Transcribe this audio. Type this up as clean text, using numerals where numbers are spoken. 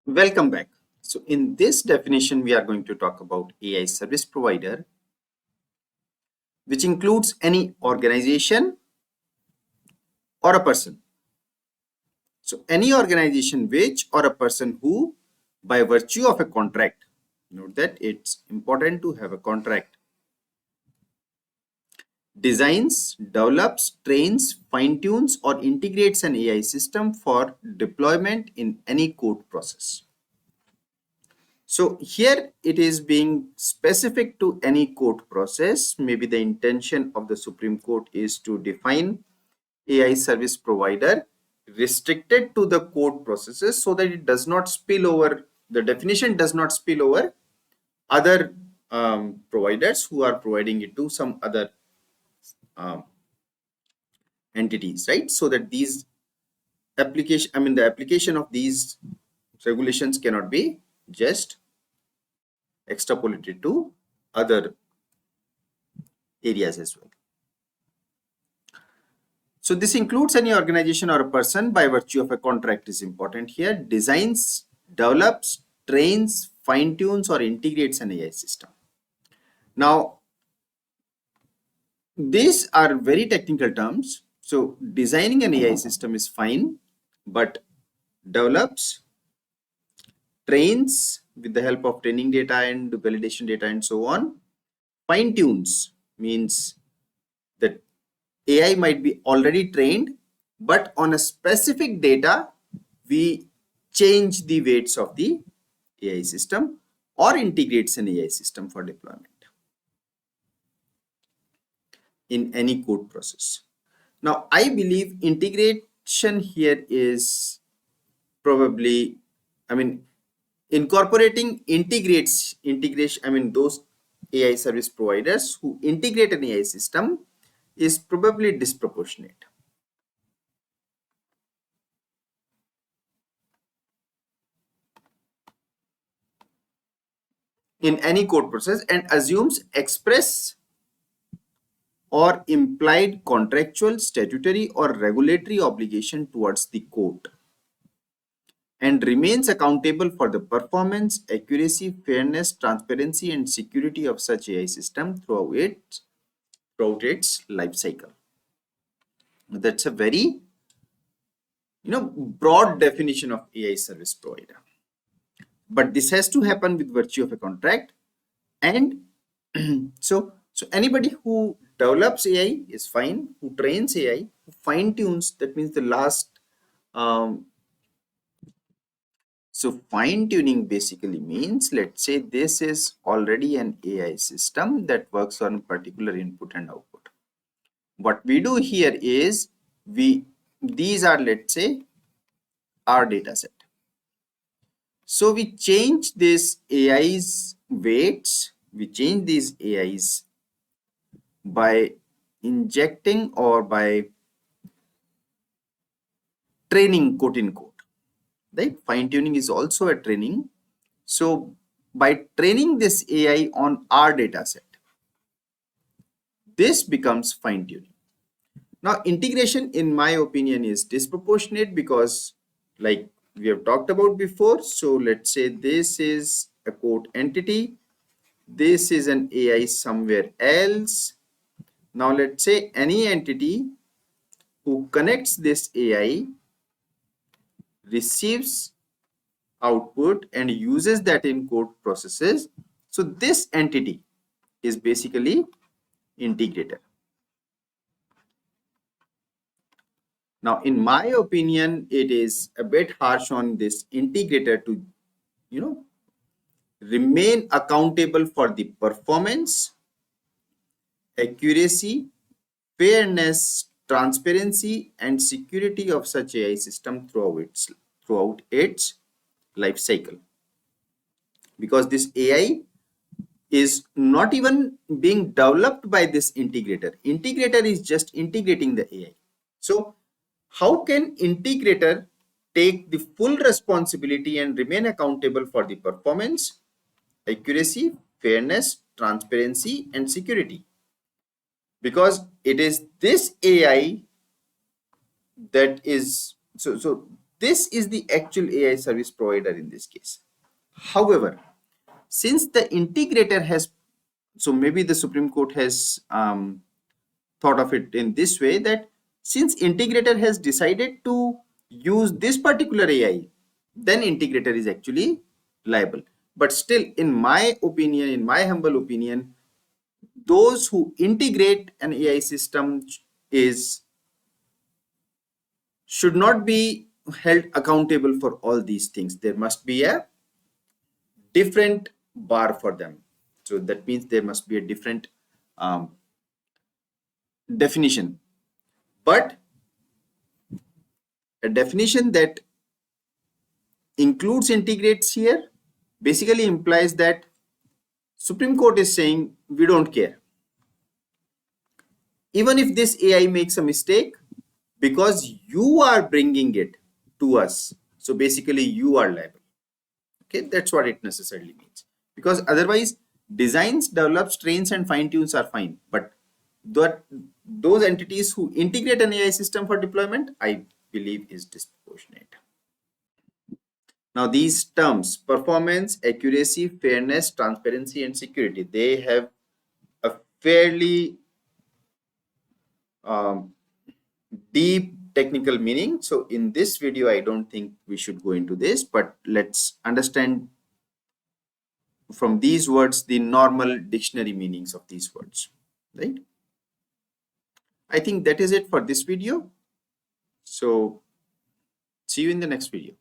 Welcome back. So in this definition, we are going to talk about AI service provider, which includes any organization or a person. So any organization which or a person who, by virtue of a contract, note that it's important to have a contract, designs, develops, trains, fine-tunes or integrates an AI system for deployment in any code process. So here it is being specific to any court process. Maybe the intention of the Supreme Court is to define AI service provider restricted to the court processes so that it does not spill over, the definition does not spill over other providers who are providing it to some other um, entities, right? So that these the application of these regulations cannot be just extrapolated to other areas as well. So this includes any organization or a person by virtue of a contract is important here. Designs, develops, trains, fine-tunes or integrates an AI system. Now, these are very technical terms. So designing an AI system is fine, but develops, trains with the help of training data and validation data and so on. Fine-tunes means that AI might be already trained, but on a specific data, we change the weights of the AI system or integrates an AI system for deployment in any code process. Now, I believe integration here is probably, incorporating integration, those AI service providers who integrate an AI system is probably disproportionate. In any code process and assumes express or implied contractual, statutory or regulatory obligation towards the court and remains accountable for the performance, accuracy, fairness, transparency and security of such AI system throughout its life cycle. That's a very broad definition of AI service provider. But this has to happen with virtue of a contract. And so anybody who develops AI is fine, who trains AI, who fine tunes, that means the last. So fine tuning basically means, let's say this is already an AI system that works on particular input and output. What we do here is these are, let's say, our data set. So we change this AI's weights, we change these AIs by injecting or by training, quote unquote, right? Fine tuning is also a training. So by training this AI on our data set, this becomes fine tuning. Now integration, in my opinion, is disproportionate because, like we have talked about before, so let's say this is a court entity, this is an AI somewhere else. Now let's say any entity who connects this AI receives output and uses that in code processes. So this entity is basically integrator. Now, in my opinion, it is a bit harsh on this integrator to, remain accountable for the performance, accuracy, fairness, transparency, and security of such AI system throughout its life cycle. Because this AI is not even being developed by this integrator. Integrator is just integrating the AI. So how can integrator take the full responsibility and remain accountable for the performance, accuracy, fairness, transparency, and security? Because it is this AI that is, so this is the actual AI service provider in this case. However, since the integrator has, so maybe the Supreme Court has thought of it in this way, that since integrator has decided to use this particular AI, then integrator is actually liable. But still, in my opinion, in my humble opinion, those who integrate an AI system is should not be held accountable for all these things. There must be a different bar for them. So that means there must be a different um, definition. But a definition that includes integrates here basically implies that Supreme Court is saying we don't care. Even if this AI makes a mistake, because you are bringing it to us, so basically you are liable. Okay, that's what it necessarily means. Because otherwise, designs, develops, trains, and fine tunes are fine. But those entities who integrate an AI system for deployment, I believe, is disproportionate. Now, these terms, performance, accuracy, fairness, transparency, and security, they have a fairly deep technical meaning. So in this video, I don't think we should go into this, but let's understand from these words the normal dictionary meanings of these words, right? I think that is it for this video. So see you in the next video.